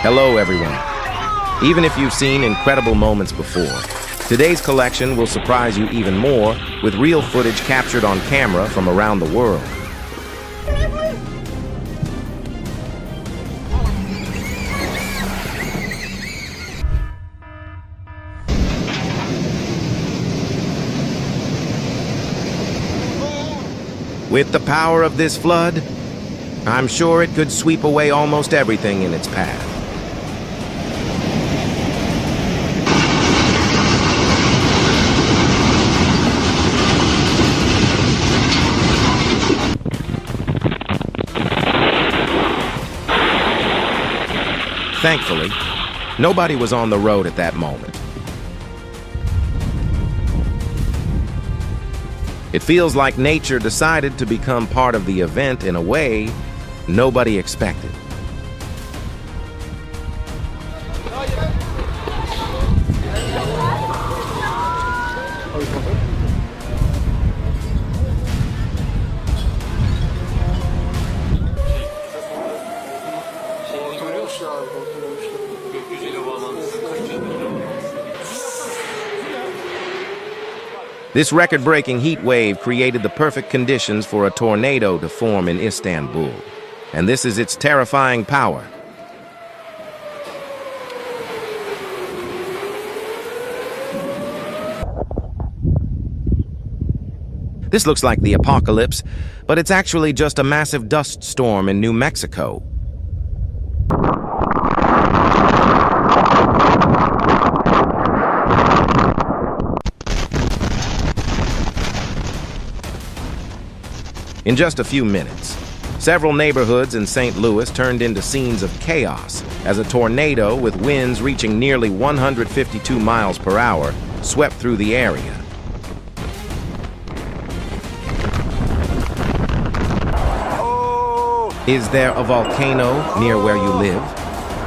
Hello, everyone. Even if you've seen incredible moments before, today's collection will surprise you even more with real footage captured on camera from around the world. With the power of this flood, I'm sure it could sweep away almost everything in its path. Thankfully, nobody was on the road at that moment. It feels like nature decided to become part of the event in a way nobody expected. This record-breaking heat wave created the perfect conditions for a tornado to form in Istanbul, and this is its terrifying power. This looks like the apocalypse, but it's actually just a massive dust storm in New Mexico. In just a few minutes, several neighborhoods in St. Louis turned into scenes of chaos as a tornado with winds reaching nearly 152 miles per hour swept through the area. Is there a volcano near where you live?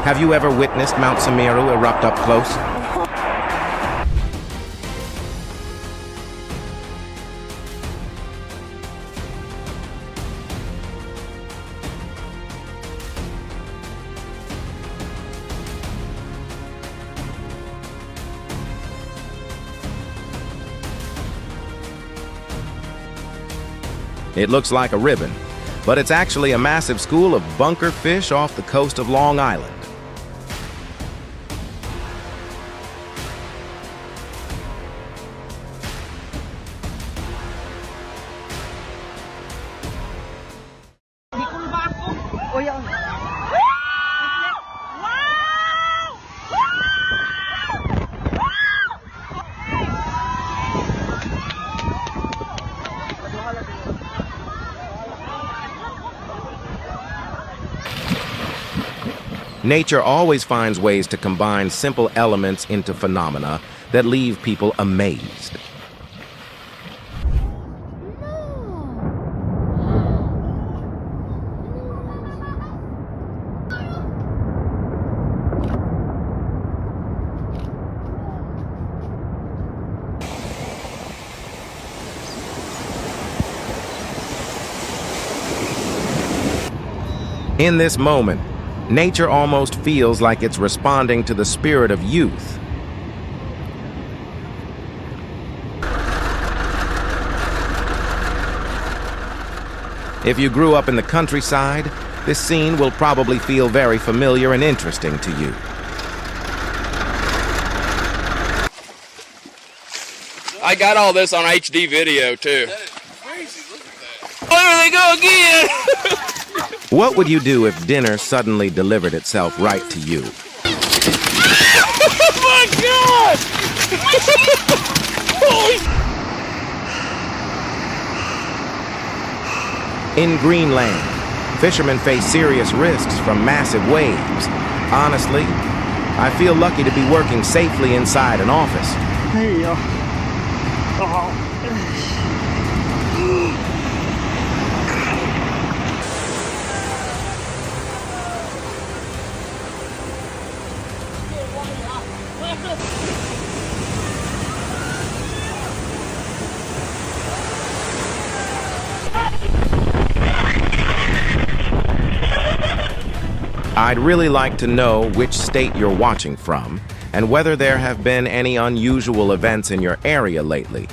Have you ever witnessed Mount Semeru erupt up close? It looks like a ribbon, but it's actually a massive school of bunker fish off the coast of Long Island. Nature always finds ways to combine simple elements into phenomena that leave people amazed. In this moment, nature almost feels like it's responding to the spirit of youth. If you grew up in the countryside, this scene will probably feel very familiar and interesting to you. I got all this on HD video too. That is crazy, look at that. Oh, there they go again! What would you do if dinner suddenly delivered itself right to you? Oh my God! In Greenland, fishermen face serious risks from massive waves. Honestly, I feel lucky to be working safely inside an office. Hey, oh. I'd really like to know which state you're watching from and whether there have been any unusual events in your area lately.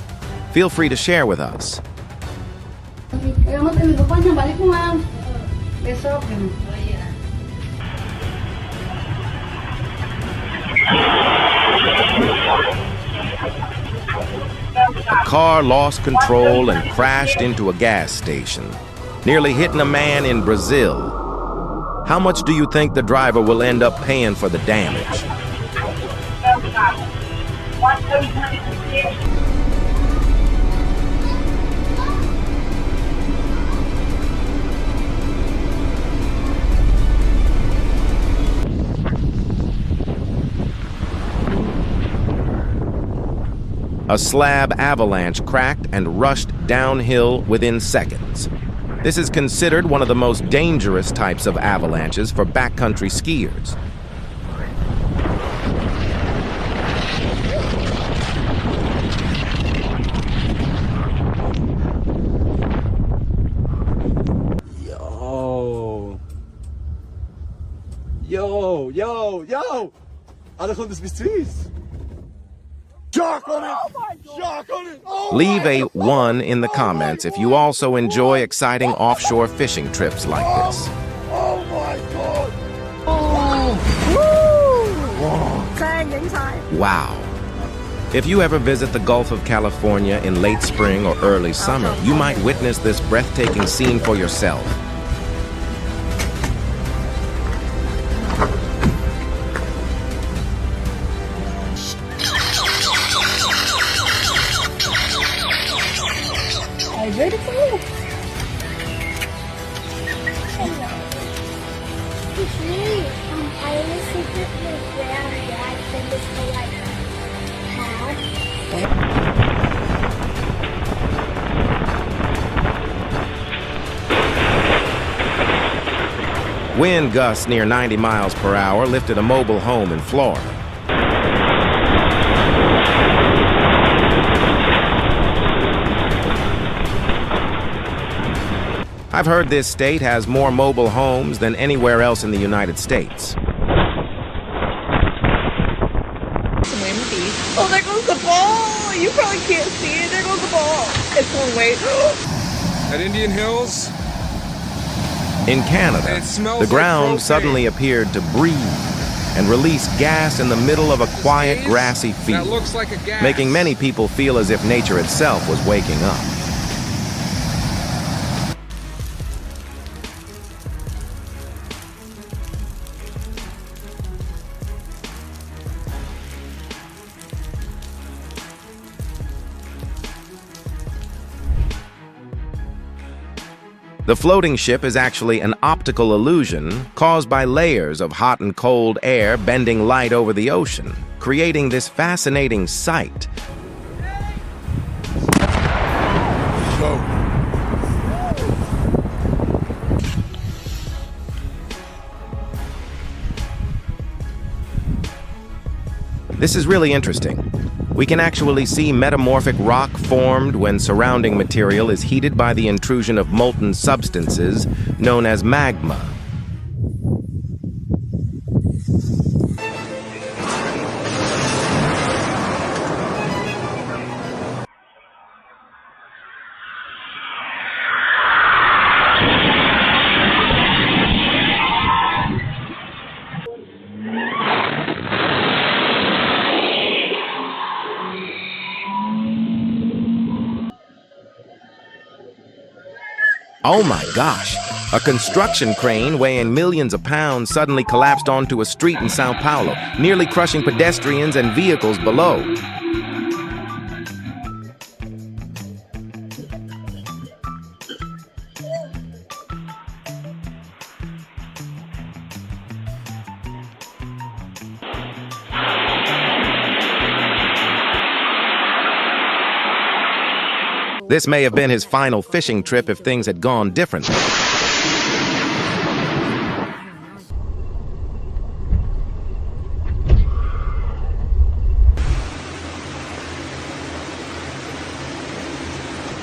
Feel free to share with us. A car lost control and crashed into a gas station, nearly hitting a man in Brazil. How much do you think the driver will end up paying for the damage? A slab avalanche cracked and rushed downhill within seconds. This is considered one of the most dangerous types of avalanches for backcountry skiers. Yo! Alle kommt es bis zu uns. Shark on it! Shark on it! Oh Leave a 1 in the comments if you also enjoy exciting offshore fishing trips like this. Oh my God! Wow. If you ever visit the Gulf of California in late spring or early summer, you might witness this breathtaking scene for yourself. Wind gusts near 90 miles per hour lifted a mobile home in Florida. I've heard this state has more mobile homes than anywhere else in the United States. Oh, there goes the ball! You probably can't see it. There goes the ball. It's one way. At Indian Hills. In Canada, the ground suddenly appeared to breathe and release gas in the middle of a quiet, grassy field, making many people feel as if nature itself was waking up. The floating ship is actually an optical illusion caused by layers of hot and cold air bending light over the ocean, creating this fascinating sight. This is really interesting. We can actually see metamorphic rock formed when surrounding material is heated by the intrusion of molten substances known as magma. Oh my gosh! A construction crane weighing millions of pounds suddenly collapsed onto a street in Sao Paulo, nearly crushing pedestrians and vehicles below. This may have been his final fishing trip if things had gone differently.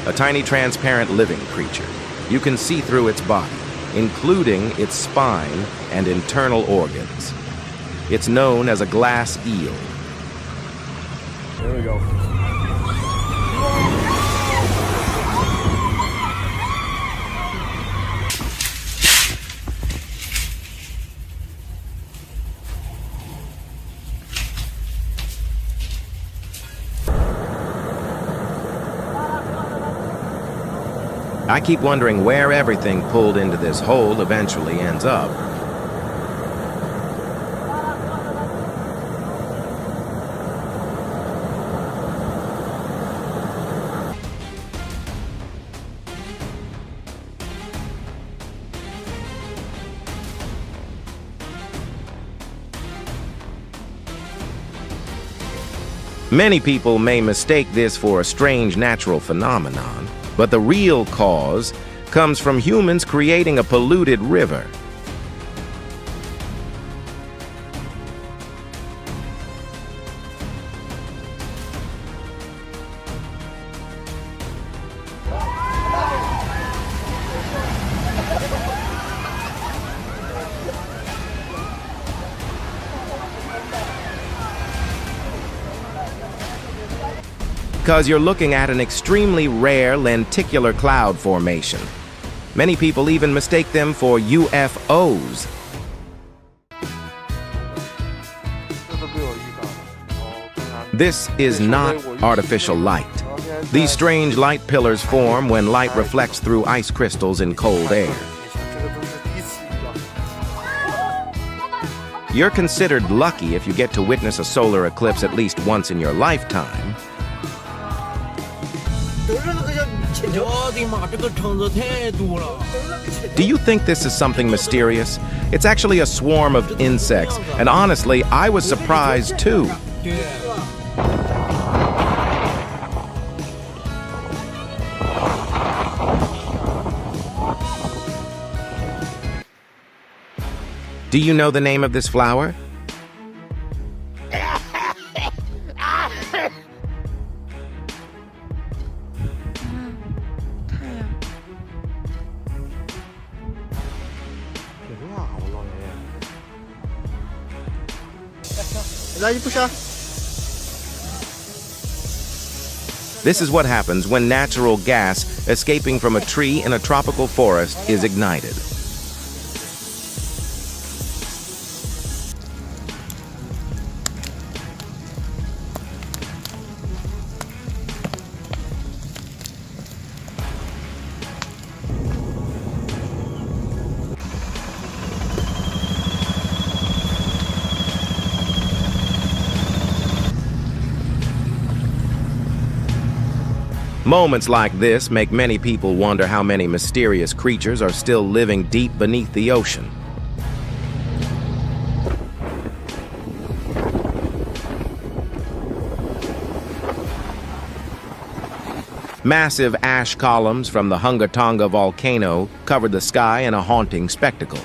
A tiny transparent living creature. You can see through its body. including its spine and internal organs. It's known as a glass eel. There we go. I keep wondering where everything pulled into this hole eventually ends up. Many people may mistake this for a strange natural phenomenon, but the real cause comes from humans creating a polluted river. Because you're looking at an extremely rare lenticular cloud formation. Many people even mistake them for UFOs. This is not artificial light. These strange light pillars form when light reflects through ice crystals in cold air. You're considered lucky if you get to witness a solar eclipse at least once in your lifetime. Do you think this is something mysterious? It's actually a swarm of insects, and honestly, I was surprised too. Do you know the name of this flower? This is what happens when natural gas escaping from a tree in a tropical forest is ignited. Moments like this make many people wonder how many mysterious creatures are still living deep beneath the ocean. Massive ash columns from the Hunga volcano covered the sky in a haunting spectacle.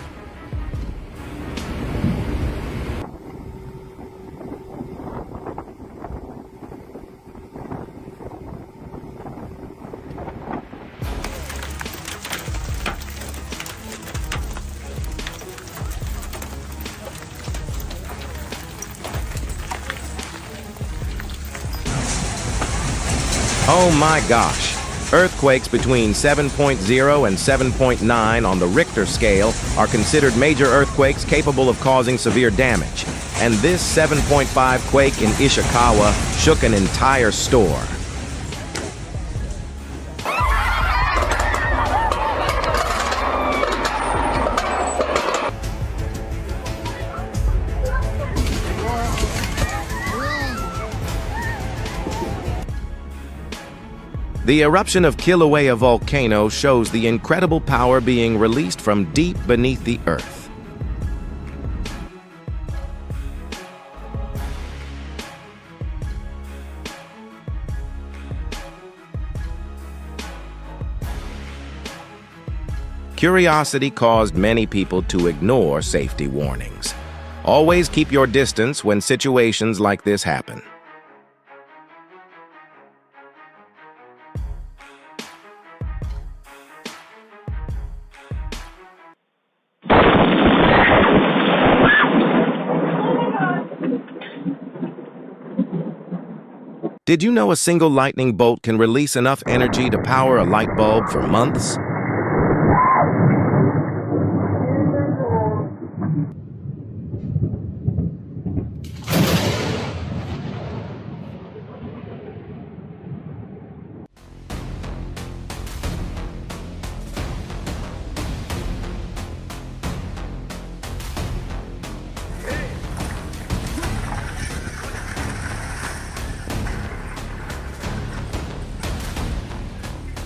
Oh my gosh! Earthquakes between 7.0 and 7.9 on the Richter scale are considered major earthquakes capable of causing severe damage. And this 7.5 quake in Ishikawa shook an entire store. The eruption of Kilauea volcano shows the incredible power being released from deep beneath the earth. Curiosity caused many people to ignore safety warnings. Always keep your distance when situations like this happen. Did you know a single lightning bolt can release enough energy to power a light bulb for months?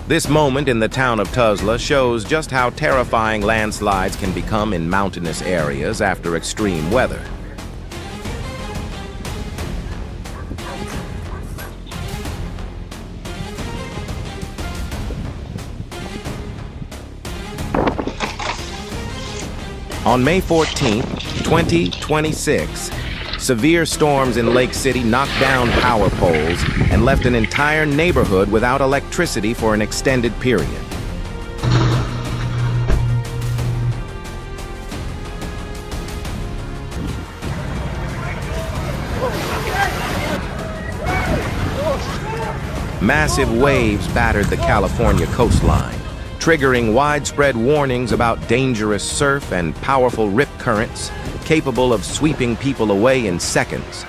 This moment in the town of Tuzla shows just how terrifying landslides can become in mountainous areas after extreme weather. On May 14, 2026, severe storms in Lake City knocked down power poles and left an entire neighborhood without electricity for an extended period. Massive waves battered the California coastline, triggering widespread warnings about dangerous surf and powerful rip currents capable of sweeping people away in seconds.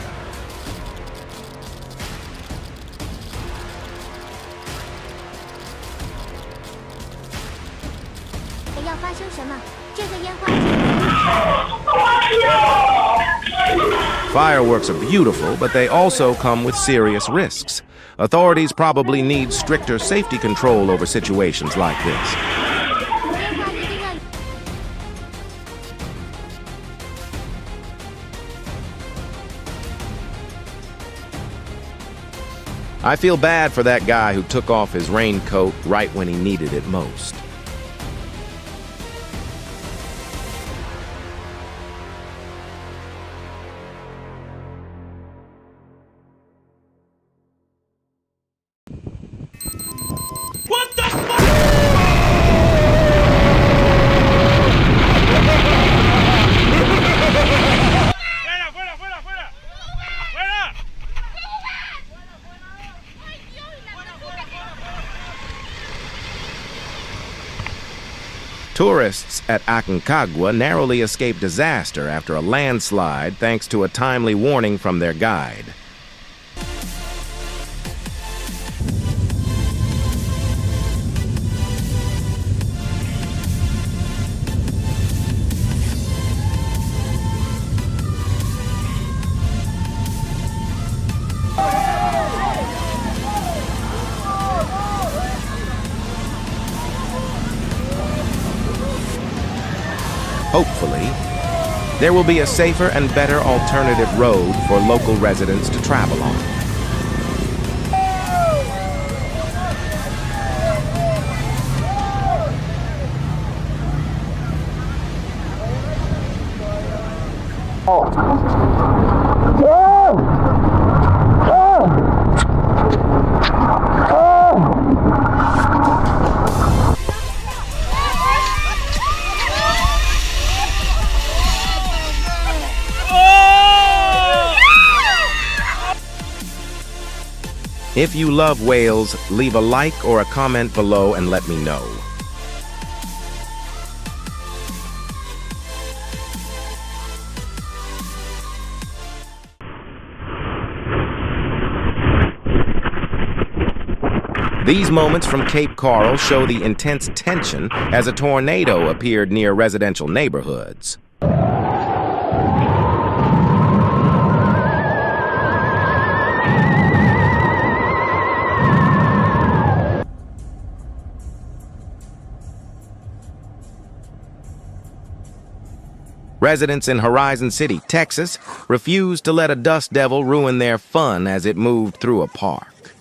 Fireworks are beautiful, but they also come with serious risks. Authorities probably need stricter safety control over situations like this. I feel bad for that guy who took off his raincoat right when he needed it most. What the fuck? Tourists at Aconcagua narrowly escaped disaster after a landslide thanks to a timely warning from their guide. Hopefully, there will be a safer and better alternative road for local residents to travel on. If you love whales, leave a like or a comment below and let me know. These moments from Cape Coral show the intense tension as a tornado appeared near residential neighborhoods. Residents in Horizon City, Texas, refused to let a dust devil ruin their fun as it moved through a park.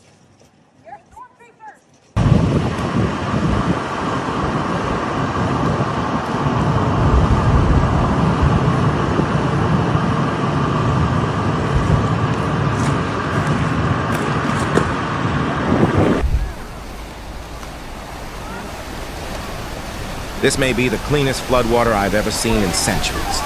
This may be the cleanest floodwater I've ever seen in centuries.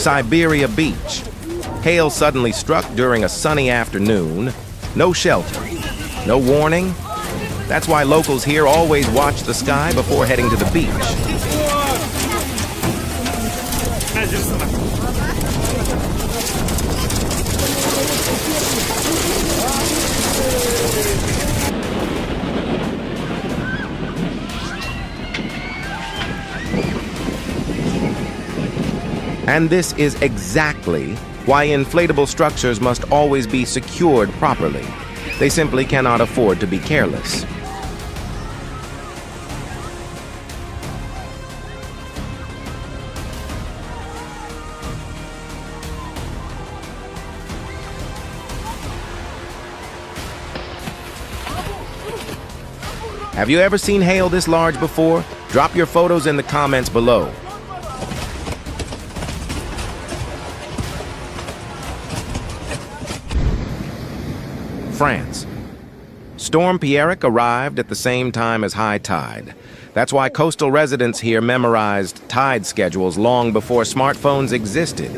Siberia Beach. Hail suddenly struck during a sunny afternoon. No shelter. No warning. That's why locals here always watch the sky before heading to the beach. And this is exactly why inflatable structures must always be secured properly. They simply cannot afford to be careless. Have you ever seen hail this large before? Drop your photos in the comments below. France. Storm Pierrick arrived at the same time as high tide. That's why coastal residents here memorized tide schedules long before smartphones existed.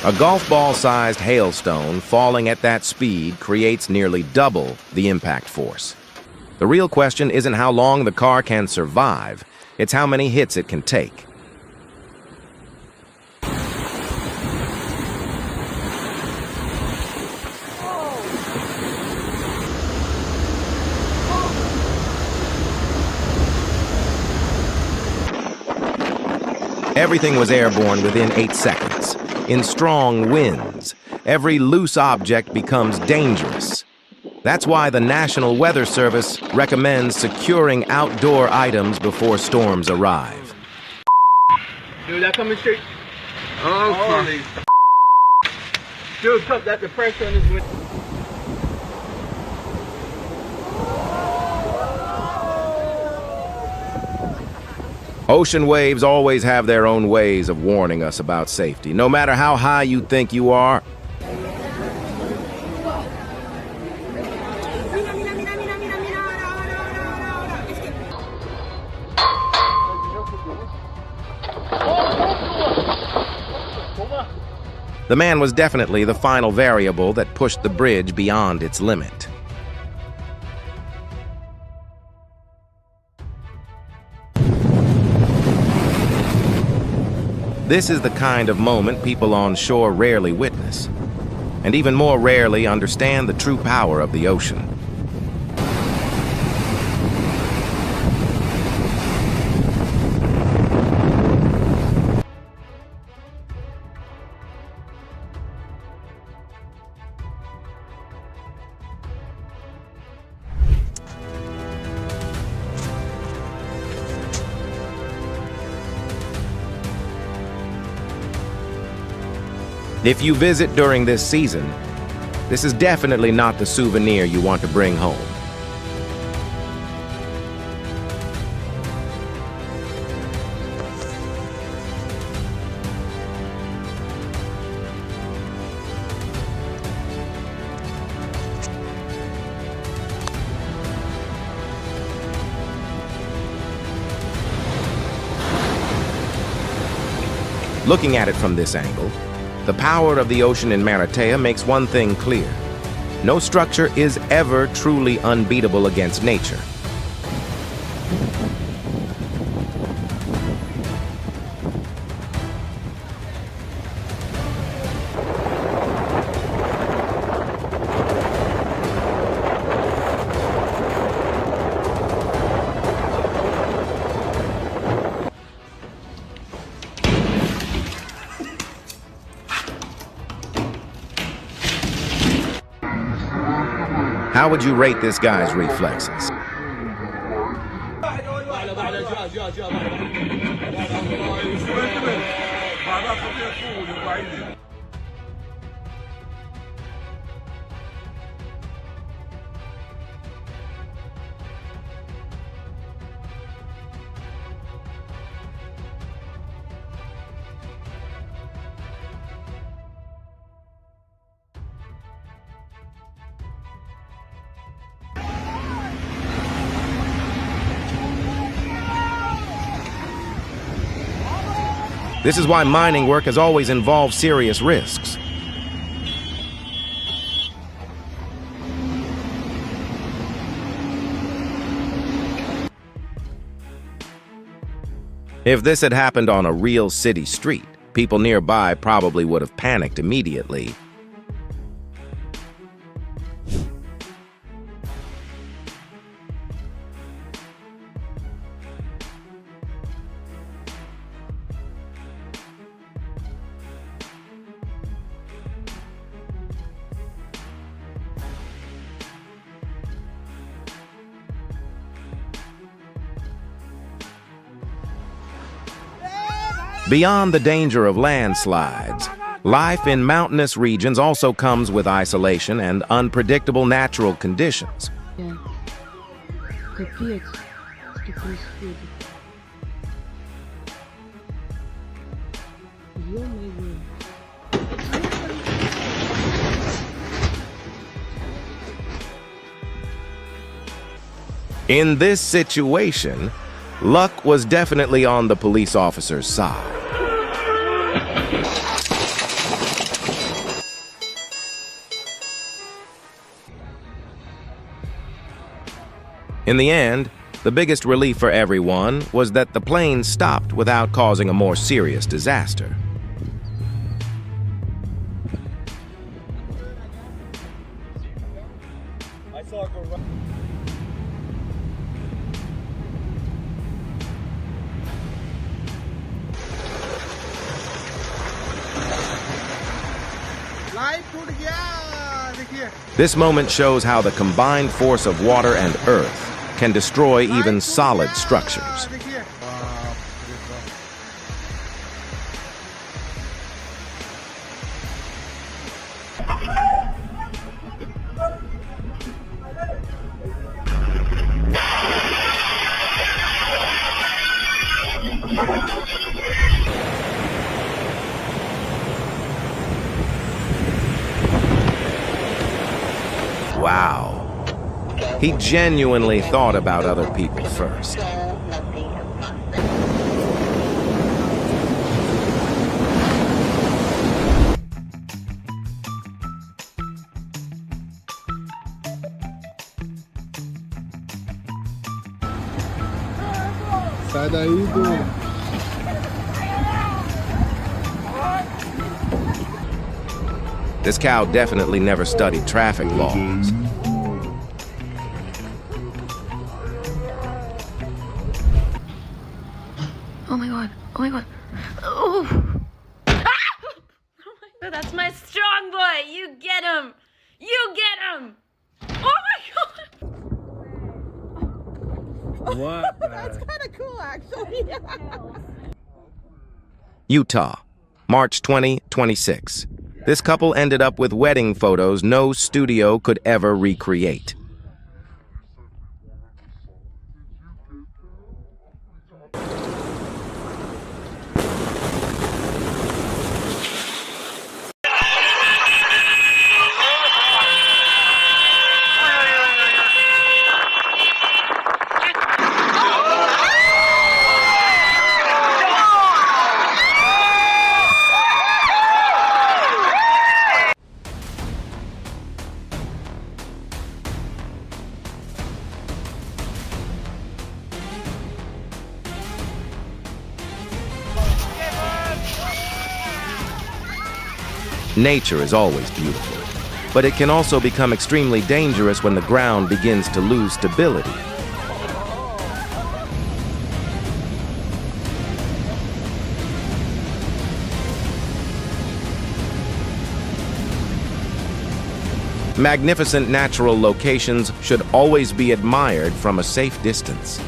A golf ball-sized hailstone falling at that speed creates nearly double the impact force. The real question isn't how long the car can survive, it's how many hits it can take. Everything was airborne within 8 seconds. In strong winds, every loose object becomes dangerous. That's why the National Weather Service recommends securing outdoor items before storms arrive. Dude, that coming straight. Oh, Dude, cut that the pressure on this window. Ocean waves always have their own ways of warning us about safety, no matter how high you think you are. The man was definitely the final variable that pushed the bridge beyond its limit. This is the kind of moment people on shore rarely witness, and even more rarely understand the true power of the ocean. If you visit during this season, this is definitely not the souvenir you want to bring home. Looking at it from this angle, the power of the ocean in Maratea makes one thing clear. No structure is ever truly unbeatable against nature. How would you rate this guy's reflexes? This is why mining work has always involved serious risks. If this had happened on a real city street, people nearby probably would have panicked immediately. Beyond the danger of landslides, life in mountainous regions also comes with isolation and unpredictable natural conditions. Капец, что происходит? Ё-моё. In this situation, luck was definitely on the police officer's side. In the end, the biggest relief for everyone was that the plane stopped without causing a more serious disaster. I saw it go right. This moment shows how the combined force of water and earth can destroy even solid structures. Wow. He genuinely thought about other people first. Sai daí, Du. This cow definitely never studied traffic laws. Oh my god. Oh my god. Oh. Ah! Oh my god, that's my strong boy. You get him. You get him. Oh my god. What? That's kind of cool, actually. Utah, March 2026. This couple ended up with wedding photos no studio could ever recreate. Nature is always beautiful, but it can also become extremely dangerous when the ground begins to lose stability. Magnificent natural locations should always be admired from a safe distance.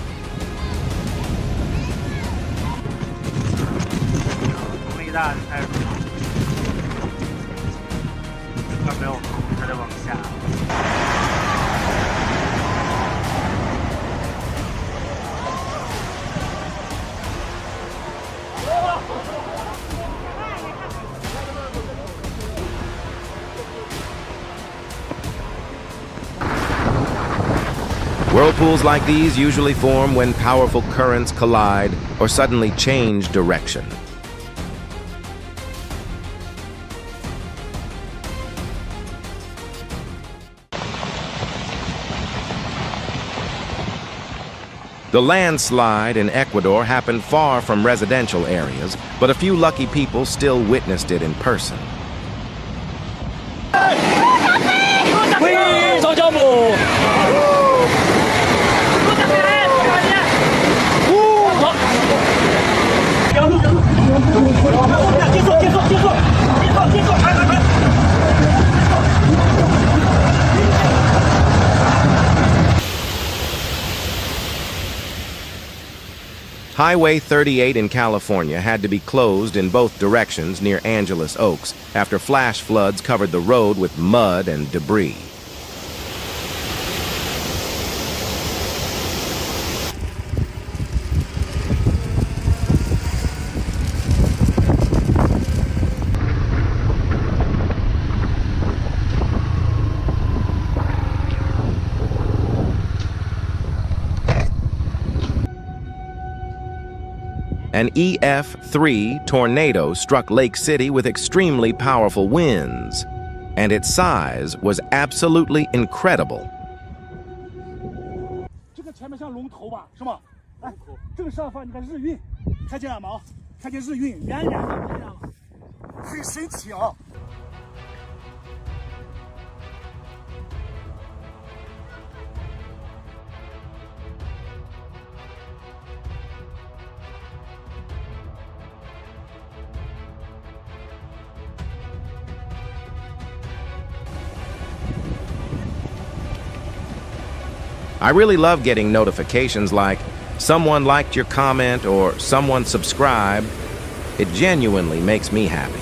Whirlpools like these usually form when powerful currents collide or suddenly change direction. The landslide in Ecuador happened far from residential areas, but a few lucky people still witnessed it in person. Highway 38 in California had to be closed in both directions near Angeles Oaks after flash floods covered the road with mud and debris. An EF3 tornado struck Lake City with extremely powerful winds, and its size was absolutely incredible. 这个前面像龙头吧，是吗？哎，正上方你看日晕，看见了吗？看见日晕，远远的看见了，很神奇啊！ I really love getting notifications like, someone liked your comment or someone subscribed. It genuinely makes me happy.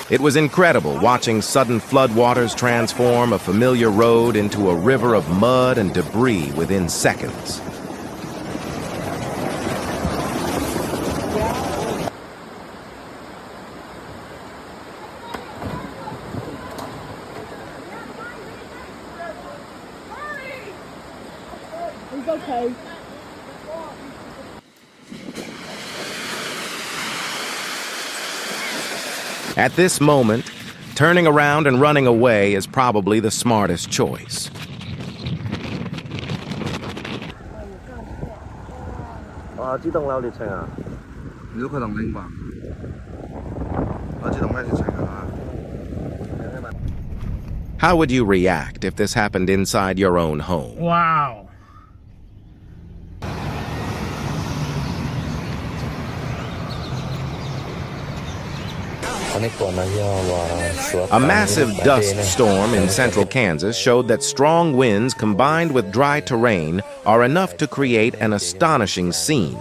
It was incredible watching sudden floodwaters transform a familiar road into a river of mud and debris within seconds. It's okay. At this moment, turning around and running away is probably the smartest choice. How would you react if this happened inside your own home? Wow. A massive dust storm in central Kansas showed that strong winds combined with dry terrain are enough to create an astonishing scene.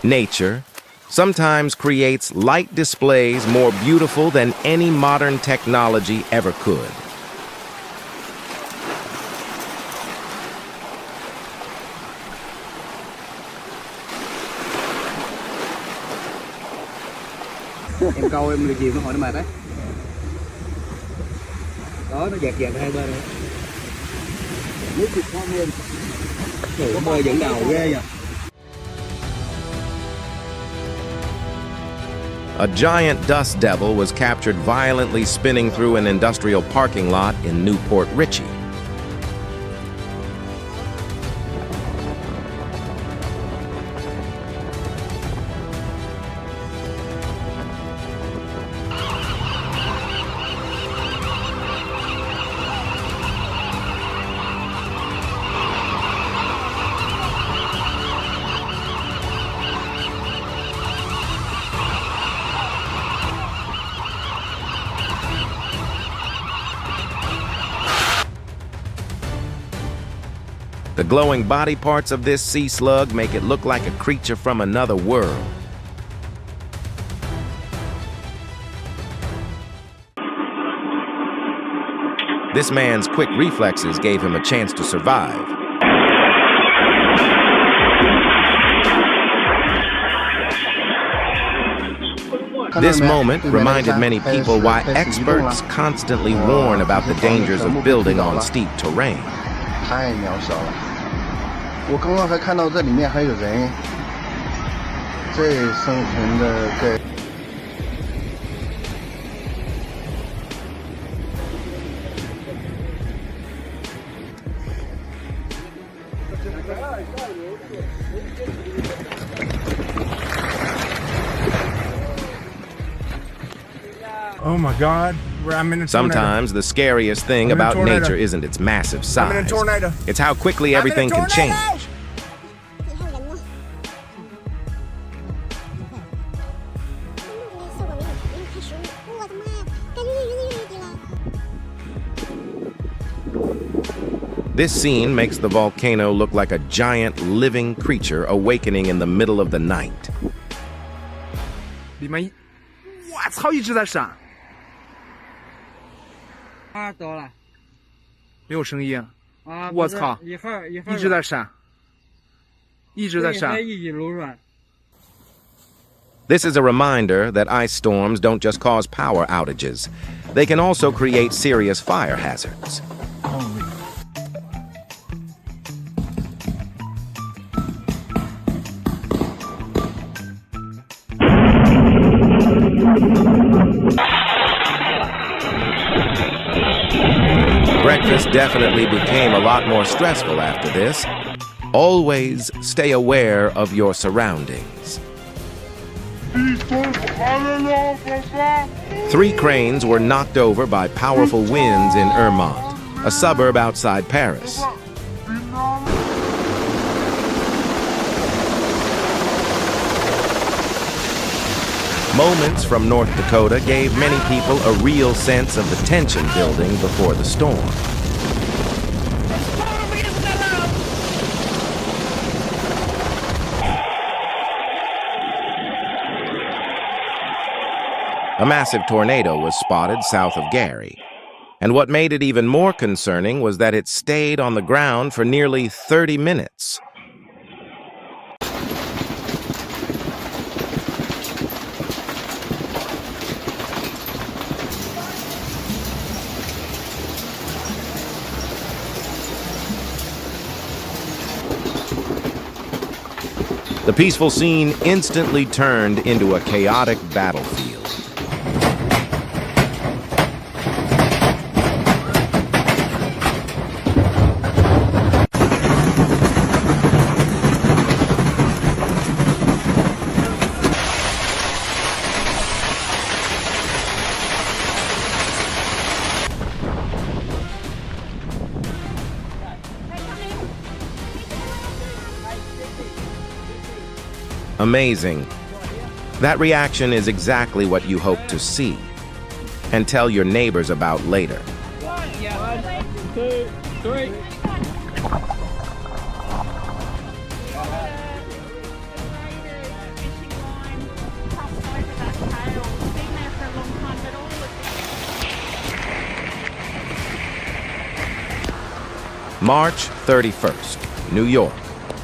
Nature sometimes creates light displays more beautiful than any modern technology ever could. Em câu em lì chìm nó hồi nó mệt đấy. Đó, nó dẹt dẹt hai bên này. Nước thịt ngon luôn. Trời, bơi dẫn đầu ghê vậy. A giant dust devil was captured violently spinning through an industrial parking lot in Newport Richey. The glowing body parts of this sea slug make it look like a creature from another world. This man's quick reflexes gave him a chance to survive. This moment reminded many people why experts constantly warn about the dangers of building on steep terrain. 太渺小了，我刚刚还看到这里面还有人，这生存的这。Oh my God, I'm in a tornado. Sometimes the scariest thing I'm in a about tornado. nature isn't its massive size. I'm in a tornado. It's how quickly everything I'm in a can tornado. change. This scene makes the volcano look like a giant living creature awakening in the middle of the night. 里面，我操，一直在闪，多了没有声音，啊！我操，一会儿一直在闪，一直在闪。一直流转。 This is a reminder that ice storms don't just cause power outages. They can also create serious fire hazards. Breakfast definitely became a lot more stressful after this. Always stay aware of your surroundings. 3 cranes were knocked over by powerful winds in Ermont, a suburb outside Paris. Moments from North Dakota gave many people a real sense of the tension building before the storm. A massive tornado was spotted south of Gary. And what made it even more concerning was that it stayed on the ground for nearly 30 minutes. The peaceful scene instantly turned into a chaotic battlefield. Amazing. That reaction is exactly what you hope to see and tell your neighbors about later. 1, 2, 3. March 31st, New York.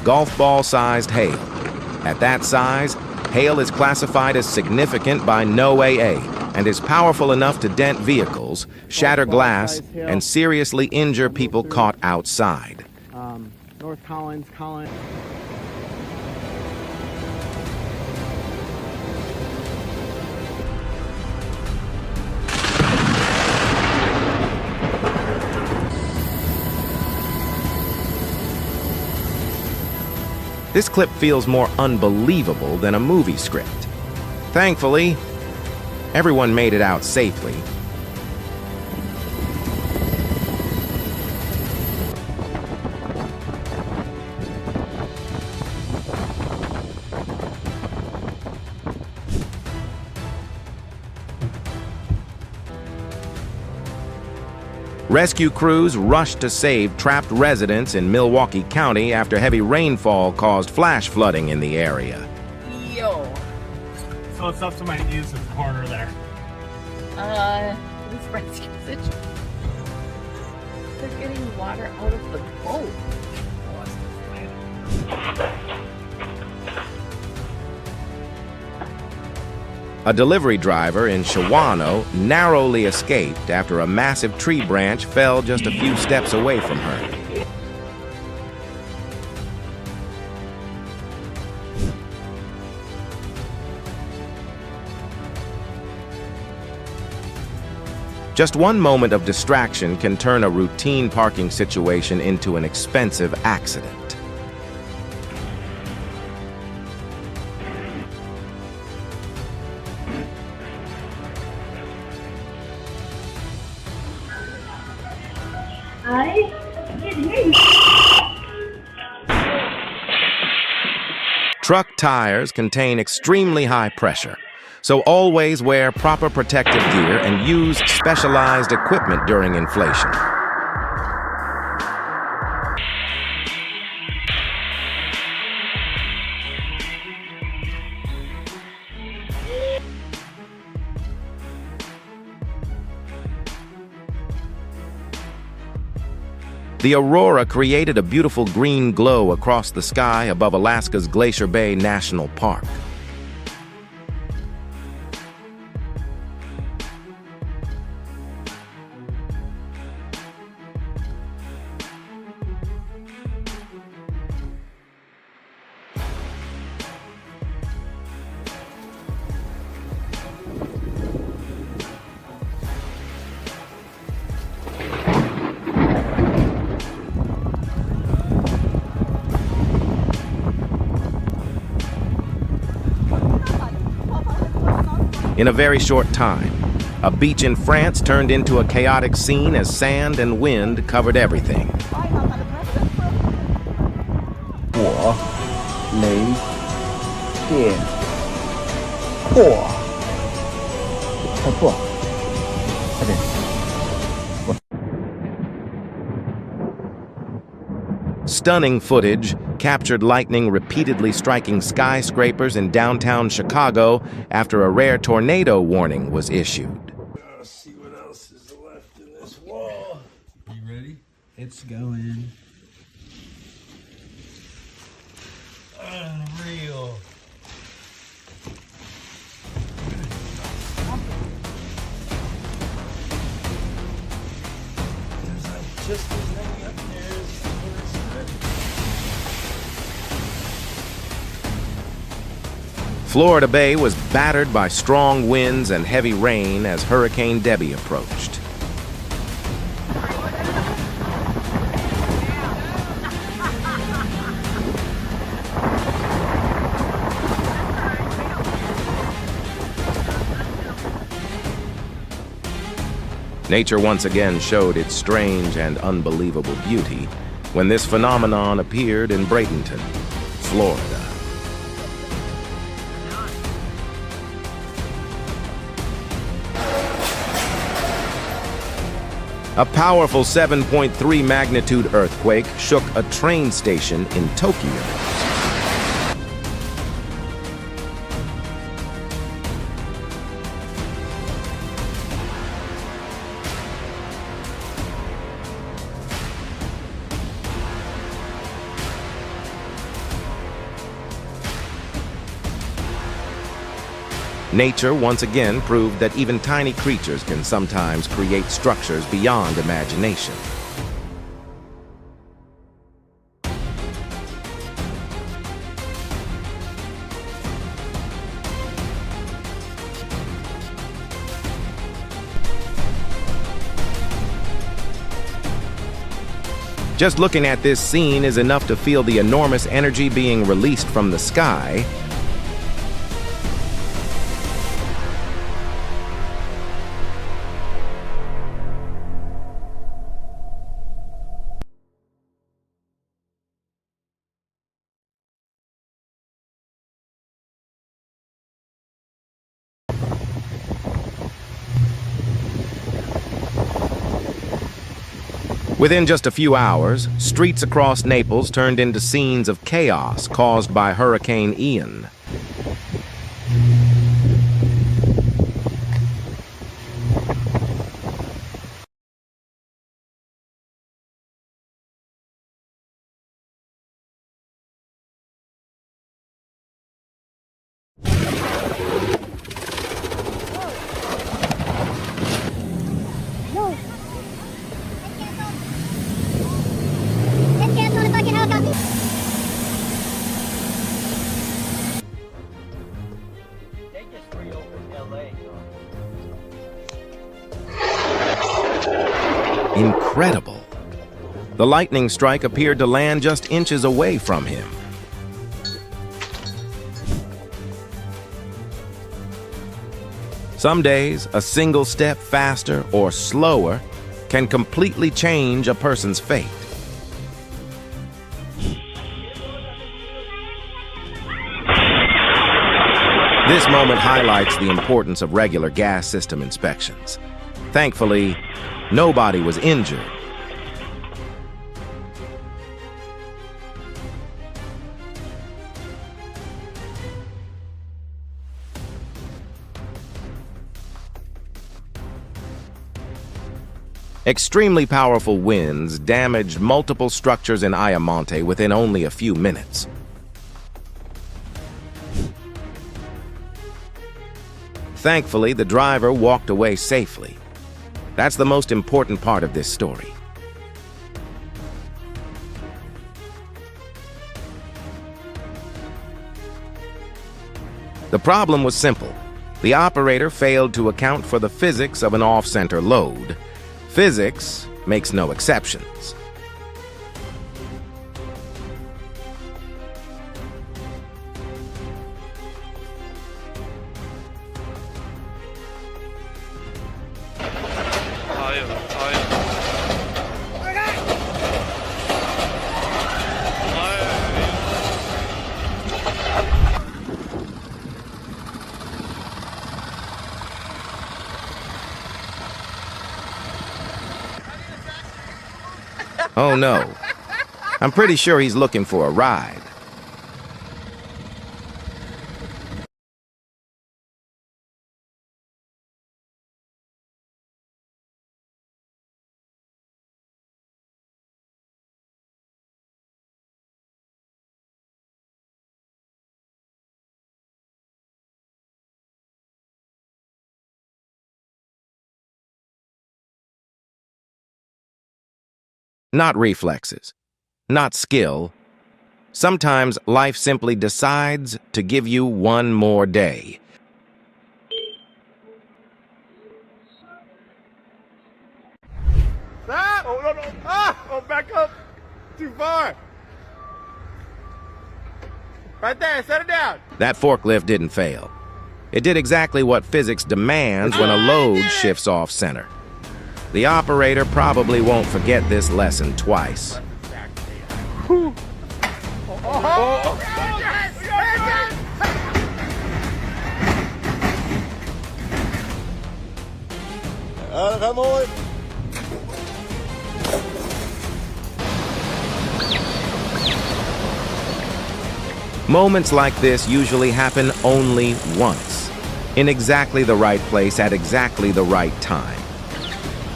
Golf ball-sized hail. At that size, hail is classified as significant by NOAA and is powerful enough to dent vehicles, shatter glass, and seriously injure people caught outside. North Collins. This clip feels more unbelievable than a movie script. Thankfully, everyone made it out safely. Rescue crews rushed to save trapped residents in Milwaukee County after heavy rainfall caused flash flooding in the area. Yo. So it's up to my knees in the corner there. This rescue situation. They're getting water out of the boat. A delivery driver in Shawano narrowly escaped after a massive tree branch fell just a few steps away from her. Just one moment of distraction can turn a routine parking situation into an expensive accident. Truck tires contain extremely high pressure, so always wear proper protective gear and use specialized equipment during inflation. The aurora created a beautiful green glow across the sky above Alaska's Glacier Bay National Park. In a very short time, a beach in France turned into a chaotic scene as sand and wind covered everything. 火、雷、电、破，快破，快点！ Stunning footage captured lightning repeatedly striking skyscrapers in downtown Chicago after a rare tornado warning was issued. Let's see what else is left in this wall. You ready? It's going. Unreal. There's like just as many up there as there is. Florida Bay was battered by strong winds and heavy rain as Hurricane Debbie approached. Nature once again showed its strange and unbelievable beauty when this phenomenon appeared in Bradenton, Florida. A powerful 7.3 magnitude earthquake shook a train station in Tokyo. Nature once again proved that even tiny creatures can sometimes create structures beyond imagination. Just looking at this scene is enough to feel the enormous energy being released from the sky. Within just a few hours, streets across Naples turned into scenes of chaos caused by Hurricane Ian. Incredible. The lightning strike appeared to land just inches away from him. Some days, a single step faster or slower can completely change a person's fate. This moment highlights the importance of regular gas system inspections. Thankfully, nobody was injured. Extremely powerful winds damaged multiple structures in Ayamonte within only a few minutes. Thankfully, the driver walked away safely. That's the most important part of this story. The problem was simple. The operator failed to account for the physics of an off-center load. Physics makes no exceptions. Oh no. I'm pretty sure he's looking for a ride. Not reflexes, not skill. Sometimes life simply decides to give you one more day. Ah! Oh, no, no. Ah! Oh, back up. Too far. Right there, set it down. That forklift didn't fail. It did exactly what physics demands when a load shifts off center. The operator probably won't forget this lesson twice. Come on. Moments like this usually happen only once, in exactly the right place at exactly the right time.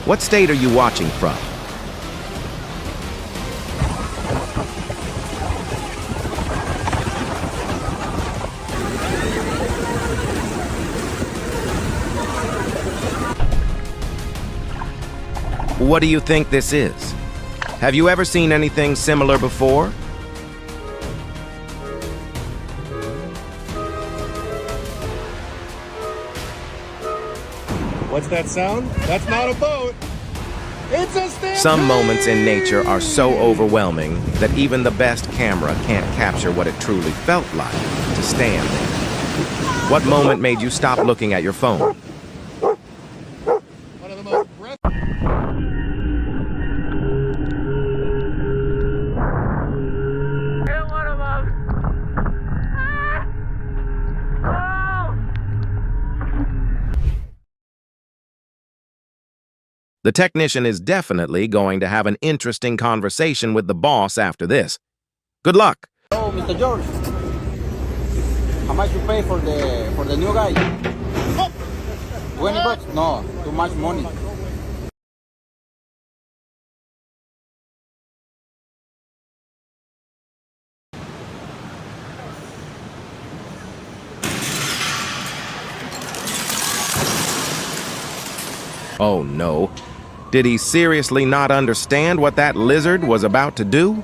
What state are you watching from? What do you think this is? Have you ever seen anything similar before? What's that sound? That's not a boat. It's a stampede! Some moments in nature are so overwhelming that even the best camera can't capture what it truly felt like to stand there. What moment made you stop looking at your phone? One of the most The technician is definitely going to have an interesting conversation with the boss after this. Good luck. Oh, Mr. George. How much you pay for the new guy? 20 bucks? No, too much money. Oh no. Did he seriously not understand what that lizard was about to do?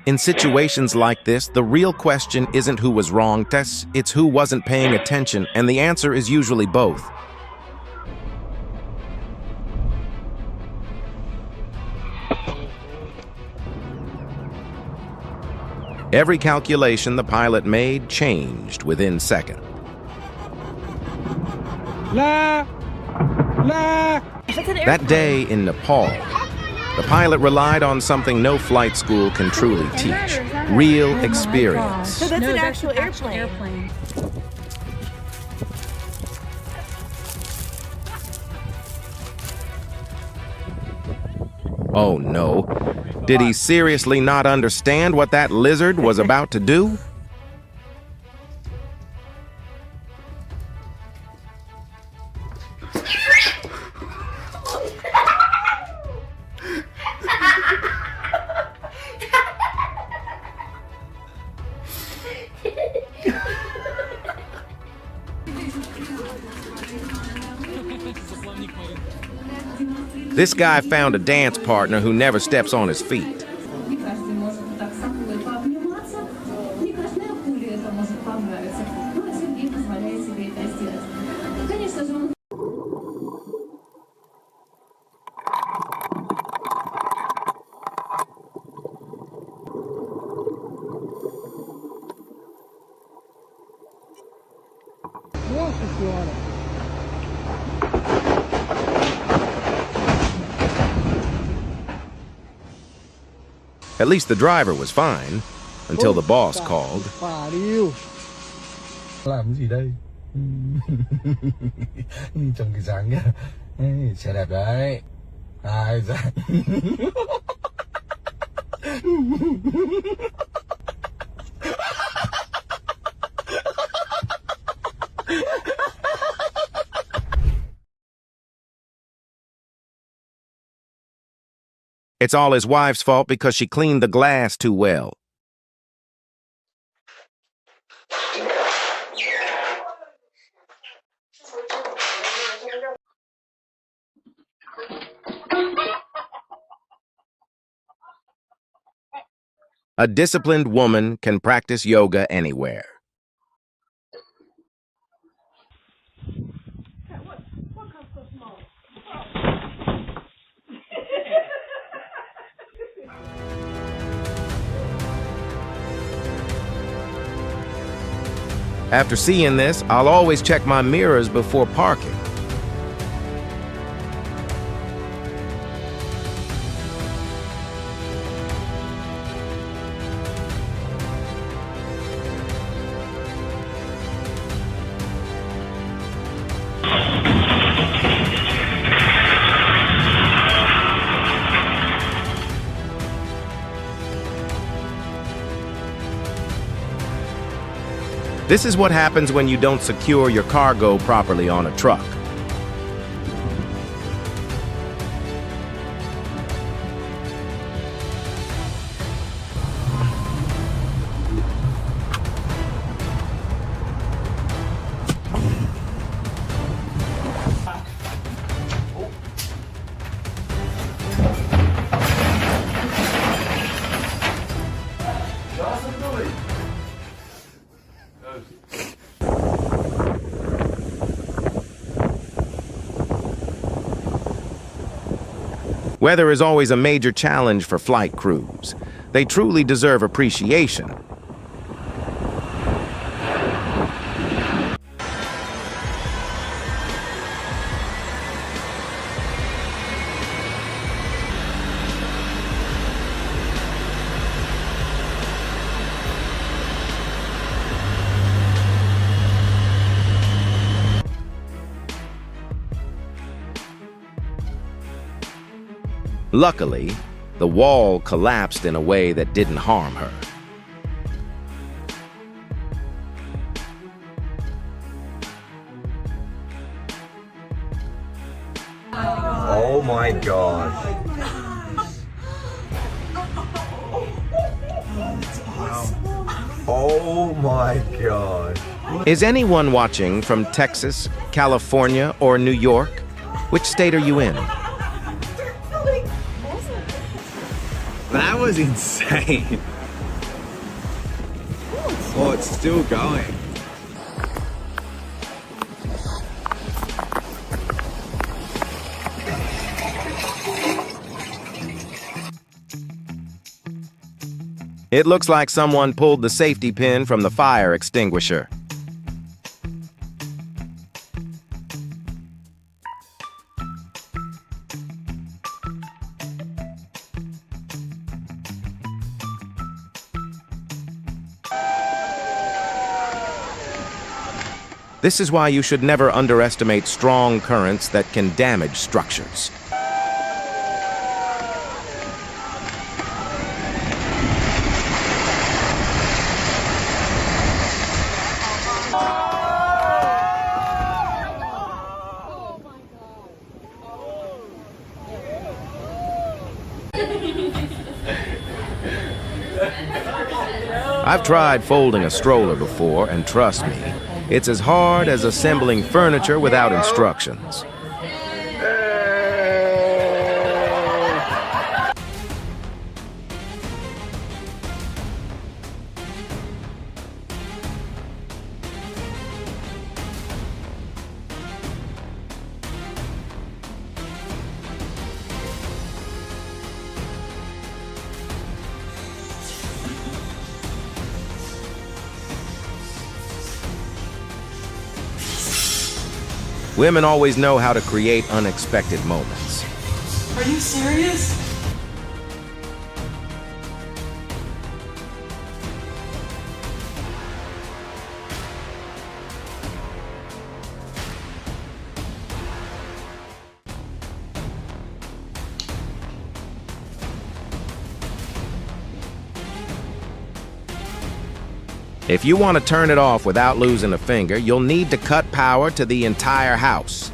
In situations like this, the real question isn't who was wrong, it's who wasn't paying attention, and the answer is usually both. Every calculation the pilot made changed within seconds. That day in Nepal, the pilot relied on something no flight school can truly teach: real experience. So that's an actual airplane. Oh no. Did he seriously not understand what that lizard was about to do? This guy found a dance partner who never steps on his feet. At least the driver was fine, until the boss called. Làm gì đây? Trông cái dáng nhá. Xe đẹp đấy. Ai da. It's all his wife's fault because she cleaned the glass too well. A disciplined woman can practice yoga anywhere. After seeing this, I'll always check my mirrors before parking. This is what happens when you don't secure your cargo properly on a truck. Weather is always a major challenge for flight crews. They truly deserve appreciation. Luckily, the wall collapsed in a way that didn't harm her. Oh my gosh. Oh my gosh. Is anyone watching from Texas, California, or New York? Which state are you in? That was insane. Oh, it's still going. It looks like someone pulled the safety pin from the fire extinguisher. This is why you should never underestimate strong currents that can damage structures. I've tried folding a stroller before, and trust me, it's as hard as assembling furniture without instructions. Women always know how to create unexpected moments. Are you serious? If you want to turn it off without losing a finger, you'll need to cut power to the entire house.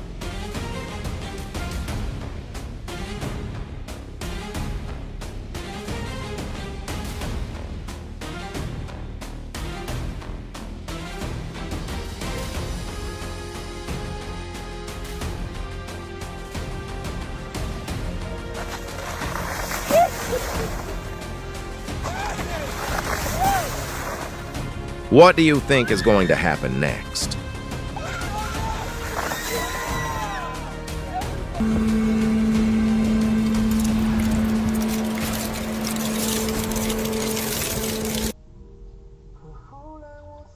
What do you think is going to happen next?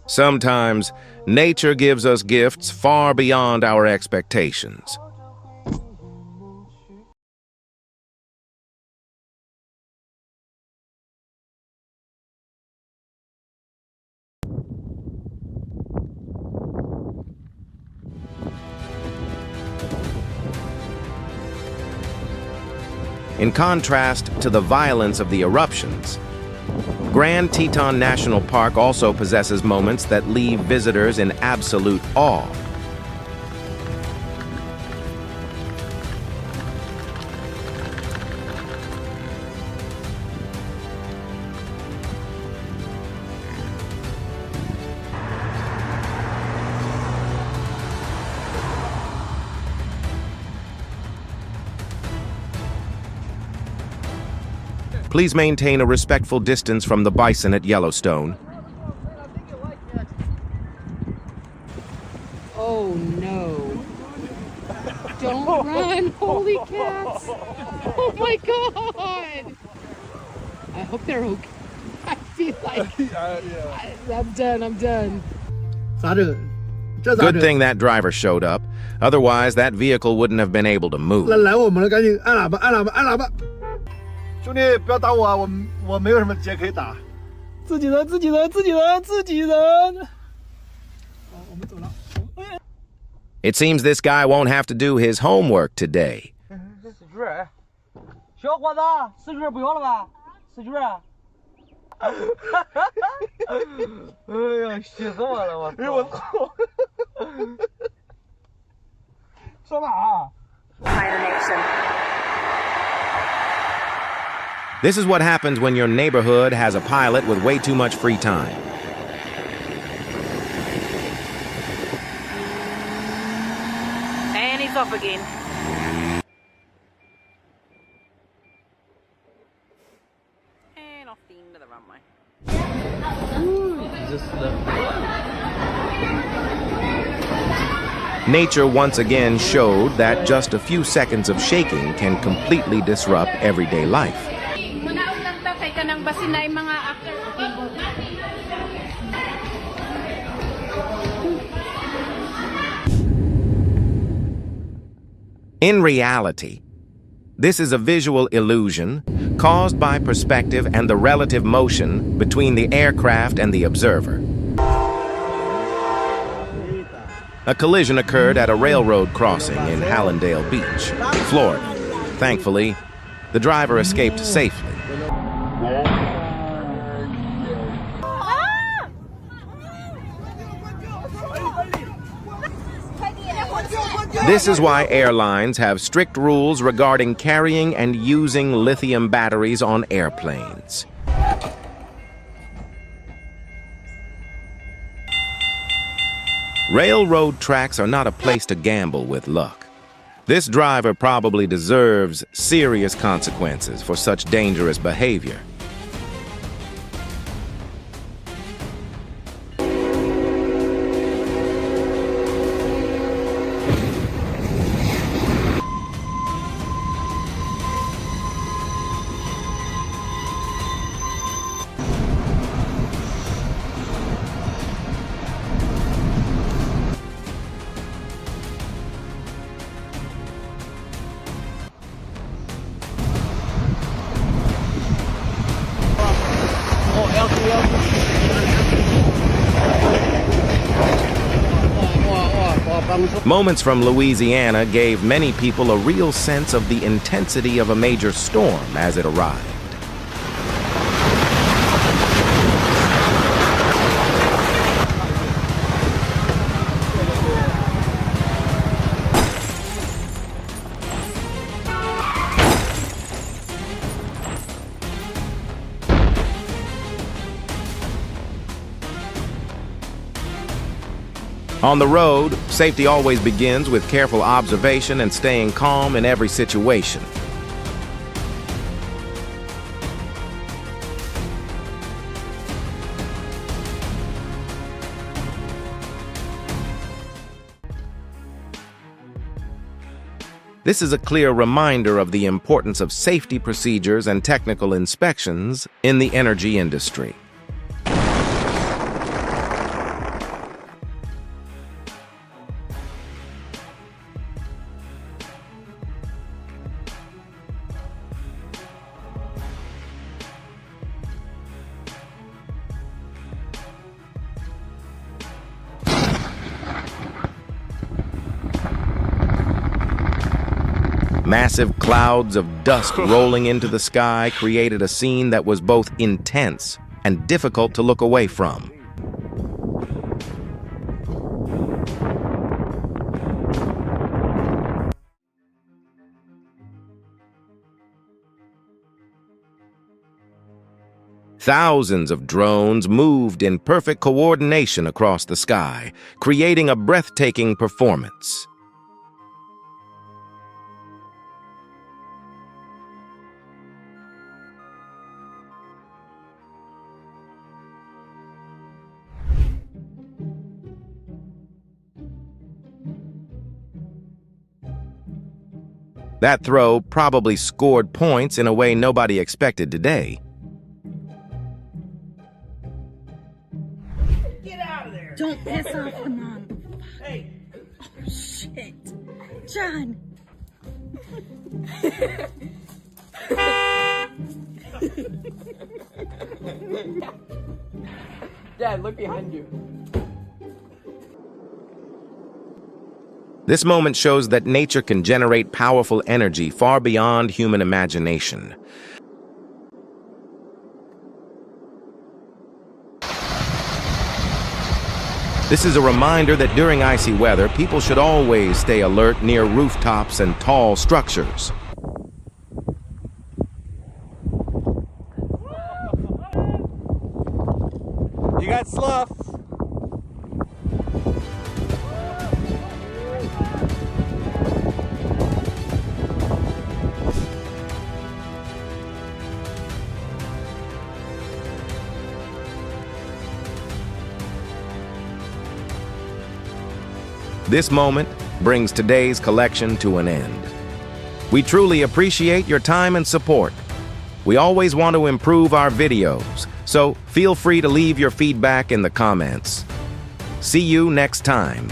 Sometimes, nature gives us gifts far beyond our expectations. In contrast to the violence of the eruptions, Grand Teton National Park also possesses moments that leave visitors in absolute awe. Please maintain a respectful distance from the bison at Yellowstone. Oh no. Don't run, holy cats. Oh my god. I hope they're okay. I feel like I'm done. Good thing that driver showed up. Otherwise, that vehicle wouldn't have been able to move. 兄弟，不要打我啊！我没有什么劫可以打。自己人。好，我们走了。 It seems this guy won't have to do his homework today. 小伙子，4句不要了吧？4句啊！哎呀，气死我了！我，哎呦我操！上哪啊？ This is what happens when your neighborhood has a pilot with way too much free time. And he's off again. And off the end of the runway. Nature once again showed that just a few seconds of shaking can completely disrupt everyday life. In reality, this is a visual illusion caused by perspective and the relative motion between the aircraft and the observer. A collision occurred at a railroad crossing in Hallandale Beach, Florida. Thankfully, the driver escaped safely. This is why airlines have strict rules regarding carrying and using lithium batteries on airplanes. Railroad tracks are not a place to gamble with luck. This driver probably deserves serious consequences for such dangerous behavior. Moments from Louisiana gave many people a real sense of the intensity of a major storm as it arrived. On the road, safety always begins with careful observation and staying calm in every situation. This is a clear reminder of the importance of safety procedures and technical inspections in the energy industry. Massive clouds of dust rolling into the sky created a scene that was both intense and difficult to look away from. Thousands of drones moved in perfect coordination across the sky, creating a breathtaking performance. That throw probably scored points in a way nobody expected today. Get out of there! Don't piss off the mom. Hey! Oh, shit. John. Dad, look behind you. This moment shows that nature can generate powerful energy far beyond human imagination. This is a reminder that during icy weather, people should always stay alert near rooftops and tall structures. You got slough. This moment brings today's collection to an end. We truly appreciate your time and support. We always want to improve our videos, so feel free to leave your feedback in the comments. See you next time.